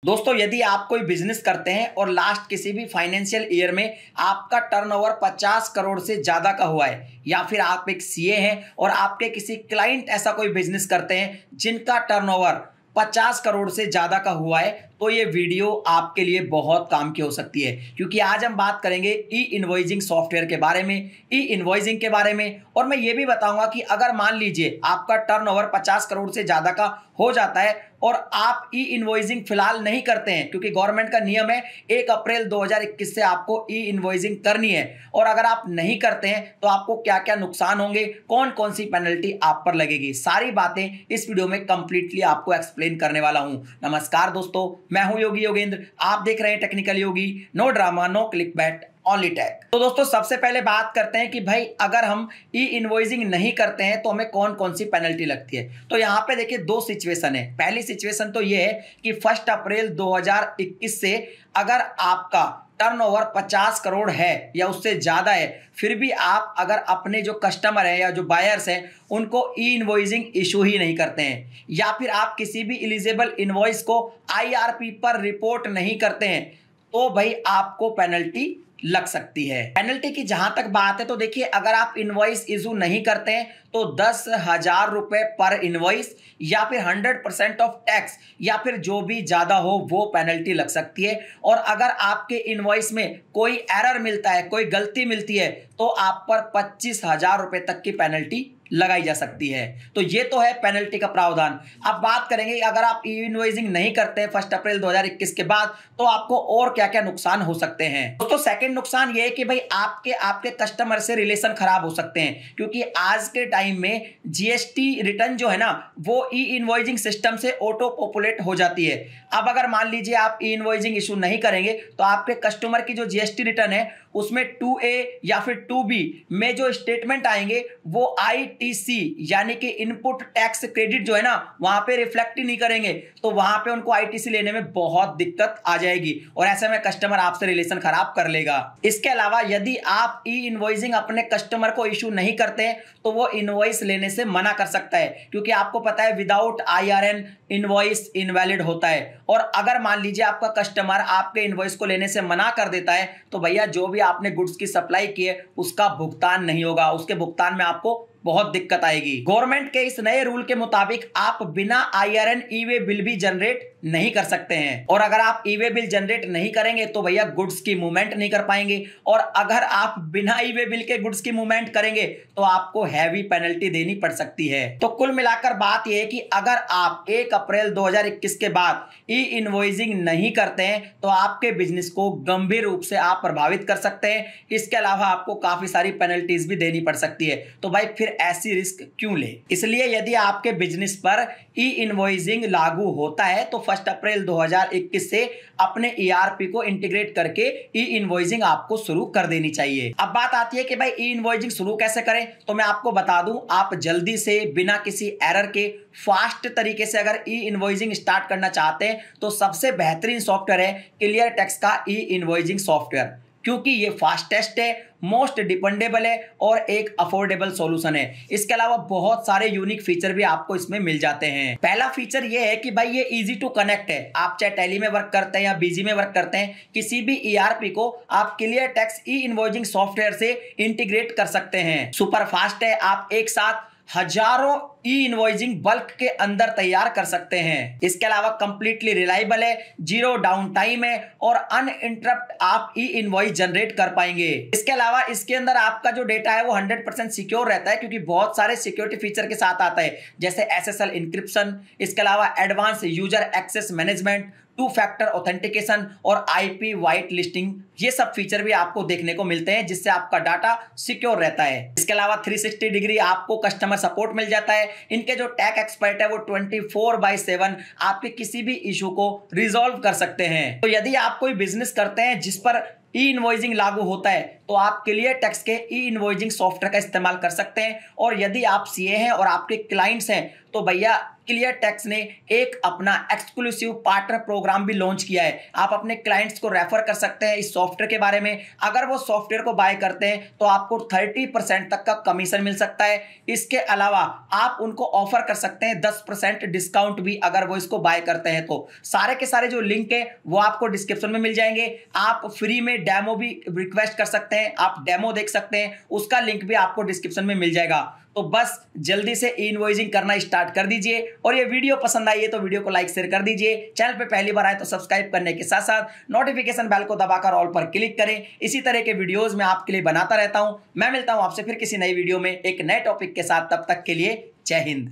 दोस्तों, यदि आप कोई बिजनेस करते हैं और लास्ट किसी भी फाइनेंशियल ईयर में आपका टर्नओवर 50 करोड़ से ज्यादा का हुआ है, या फिर आप एक सीए हैं और आपके किसी क्लाइंट ऐसा कोई बिजनेस करते हैं जिनका टर्नओवर 50 करोड़ से ज्यादा का हुआ है, तो ये वीडियो आपके लिए बहुत काम की हो सकती है। क्योंकि आज हम बात करेंगे ई इनवॉइसिंग सॉफ्टवेयर के बारे में, ई इनवॉइसिंग के बारे में, और मैं ये भी बताऊंगा कि अगर मान लीजिए आपका टर्नओवर 50 करोड़ से ज्यादा का हो जाता है और आप ई इनवॉइसिंग फिलहाल नहीं करते हैं, क्योंकि गवर्नमेंट का नियम है 1 अप्रैल 2021 से आपको ई इनवॉइसिंग करनी है, और अगर आप नहीं करते हैं तो आपको क्या क्या नुकसान होंगे, कौन कौन सी पेनल्टी आप पर लगेगी, सारी बातें इस वीडियो में कंप्लीटली आपको एक्सप्लेन करने वाला हूं। नमस्कार दोस्तों, मैं हूं योगी योगेंद्र, आप देख रहे हैं technical Yogi. No drama, no clickbait, only tech. तो दोस्तों, सबसे पहले बात करते हैं कि भाई अगर हम ई इनवॉइसिंग नहीं करते हैं तो हमें कौन कौन सी पेनल्टी लगती है। तो यहाँ पे देखिए दो सिचुएशन है। पहली सिचुएशन तो ये है कि 1 अप्रैल 2021 से अगर आपका टर्नओवर 50 करोड़ है या उससे ज्यादा है, फिर भी आप अगर अपने जो कस्टमर है या जो बायर्स हैं उनको ई इनवॉइसिंग इशू ही नहीं करते हैं, या फिर आप किसी भी एलिजिबल इनवॉइस को आईआरपी पर रिपोर्ट नहीं करते हैं, तो भाई आपको पेनल्टी लग सकती है। पेनल्टी की जहां तक बात है तो देखिए, अगर आप इनवॉइस इशू नहीं करते हैं तो 10,000 रुपए पर इनवॉइस, या फिर 100% ऑफ टैक्स, या फिर जो भी ज्यादा हो वो पेनल्टी लग सकती है। और अगर आपके इनवॉइस में कोई एरर मिलता है, कोई गलती मिलती है, तो आप पर 25,000 रुपए तक की पेनल्टी लगाई जा सकती है। तो ये तो है पेनल्टी का प्रावधान। अब बात करेंगे अगर आप ई इनवॉइसिंग नहीं करते 1 अप्रैल 2021 के बाद, तो आपको और क्या क्या नुकसान हो सकते हैं। दोस्तों, सेकंड नुकसान ये है कि भाई आपके कस्टमर से रिलेशन खराब हो सकते हैं, क्योंकि आज के टाइम में जीएसटी रिटर्न जो है ना, वो ई इनवॉइसिंग सिस्टम से ऑटो पॉपुलेट हो जाती है। अब अगर मान लीजिए आप ई इनवॉइसिंग इशू नहीं करेंगे तो आपके कस्टमर की जो जीएसटी रिटर्न है उसमें 2A या फिर 2B में जो स्टेटमेंट आएंगे वो आईटीसी यानी कि इनपुट टैक्स क्रेडिट जो है ना, वहां पे रिफ्लेक्ट ही नहीं करेंगे, तो वहां पे उनको आईटीसी लेने में बहुत दिक्कत आ जाएगी, और ऐसे में कस्टमर आपसे रिलेशन खराब कर लेगा। इसके अलावा यदि आप ई इनवॉइसिंग अपने कस्टमर को इशू नहीं करते हैं तो वो इनवॉइस लेने से मना कर सकता है, क्योंकि आपको पता है विदाउट IRN इनवॉइस इनवैलिड होता है। और अगर मान लीजिए आपका कस्टमर आपके इनवॉइस को लेने से मना कर देता है, तो भैया जो भी आपने गुड्स की सप्लाई की है उसका भुगतान नहीं होगा, उसके भुगतान में आपको बहुत दिक्कत आएगी। गवर्नमेंट के इस नए रूल के मुताबिक आप बिना IRN ई वे बिल भी जनरेट नहीं कर सकते हैं, और अगर आप ई वे बिल जनरेट नहीं करेंगे तो भैया गुड्स की मूवमेंट नहीं कर पाएंगे, और अगर आप बिना ई वे बिल के गुड्स की मूवमेंट करेंगे तो आपको हैवी पेनल्टी देनी पड़ सकती है। तो कुल मिलाकर बात यह है कि अगर आप 1 अप्रैल 2021 के बाद ई इनवॉइसिंग नहीं करते हैं तो आपके बिजनेस को गंभीर रूप से आप प्रभावित कर सकते हैं। इसके अलावा आपको काफी सारी पेनल्टीज भी देनी पड़ सकती है। तो भाई फिर ऐसी रिस्क क्यों ले। इसलिए यदि आपके बिजनेस पर ई इनवॉइसिंग लागू होता है तो 1 अप्रैल 2021 से अपने ईआरपी को इंटीग्रेट करके ई इनवॉइसिंग आपको शुरू कर देनी चाहिए। अब बात आती है कि भाई ई इनवॉइसिंग शुरू कैसे करें, तो मैं आपको बता दूं, आप जल्दी से बिना किसी एरर के फास्ट तरीके से अगर ई इनवॉइसिंग स्टार्ट करना चाहते हैं तो सबसे बेहतरीन सॉफ्टवेयर है क्लियर टेक्स का ई इनवॉइसिंग सॉफ्टवेयर, क्योंकि ये फास्टेस्ट है, मोस्ट डिपेंडेबल है और एक अफोर्डेबल सॉल्यूशन है। इसके अलावा बहुत सारे यूनिक फीचर भी आपको इसमें मिल जाते हैं। पहला फीचर ये है कि भाई ये इजी टू कनेक्ट है। आप चाहे टैली में वर्क करते हैं या बीजी में वर्क करते हैं, किसी भी ईआरपी को आप क्लियर टेक्स ई इनवॉइसिंग सॉफ्टवेयर से इंटीग्रेट कर सकते हैं। सुपर फास्ट है, आप एक साथ हजारों ई इनवॉइसिंग बल्क के अंदर तैयार कर सकते हैं। इसके अलावा कंप्लीटली रिलायबल है, जीरो डाउन टाइम है और अनइंटरप्ट आप ई इनवॉइस जनरेट कर पाएंगे। इसके अलावा इसके अंदर आपका जो डेटा है वो 100% सिक्योर रहता है, क्योंकि बहुत सारे सिक्योरिटी फीचर के साथ आता है, जैसे SSL इंक्रिप्शन, इसके अलावा advance user access management, 2 factor authentication और IP वाइट लिस्टिंग। ये सब फीचर भी आपको देखने को मिलते हैं, जिससे आपका डाटा सिक्योर रहता है। इसके अलावा 360 डिग्री आपको कस्टमर सपोर्ट मिल जाता है। इनके जो टैक एक्सपर्ट है वो 24/7 आपके किसी भी इशू को रिजॉल्व कर सकते हैं। तो यदि आप कोई बिजनेस करते हैं जिस पर ई इनवॉइसिंग लागू होता है तो आप क्लियर टेक्स के ई इनवॉइसिंग सॉफ्टवेयर का इस्तेमाल कर सकते हैं। और यदि आप सीए हैं और आपके क्लाइंट्स हैं तो भैया क्लियर टेक्स ने एक अपना एक्सक्लूसिव पार्टनर प्रोग्राम भी लॉन्च किया है। आप अपने क्लाइंट्स को रेफर कर सकते हैं इस सॉफ्टवेयर के बारे में। अगर वो सॉफ्टवेयर को बाय करते हैं तो आपको 30% तक का कमीशन मिल सकता है। इसके अलावा आप उनको ऑफर कर सकते हैं 10% डिस्काउंट भी, अगर वो इसको बाय करते हैं तो। सारे के सारे जो लिंक है वो आपको डिस्क्रिप्शन में मिल जाएंगे। आप फ्री में डेमो भी रिक्वेस्ट कर सकते हैं, आप डेमो देख सकते हैं, उसका लिंक भी आपको डिस्क्रिप्शन में मिल जाएगा। तो बस जल्दी से इनवॉइसिंग करना स्टार्ट कर दीजिए। और ये वीडियो पसंद आई है तो वीडियो को लाइक शेयर कर दीजिए। चैनल पे पहली बार आए तो सब्सक्राइब करने के साथ साथ नोटिफिकेशन बेल को दबाकर ऑल पर क्लिक करें। इसी तरह के वीडियोस मैं आपके लिए बनाता रहता हूं। मैं मिलता हूं आपसे फिर किसी नई वीडियो में एक नए टॉपिक के साथ। तब तक के लिए जय हिंद।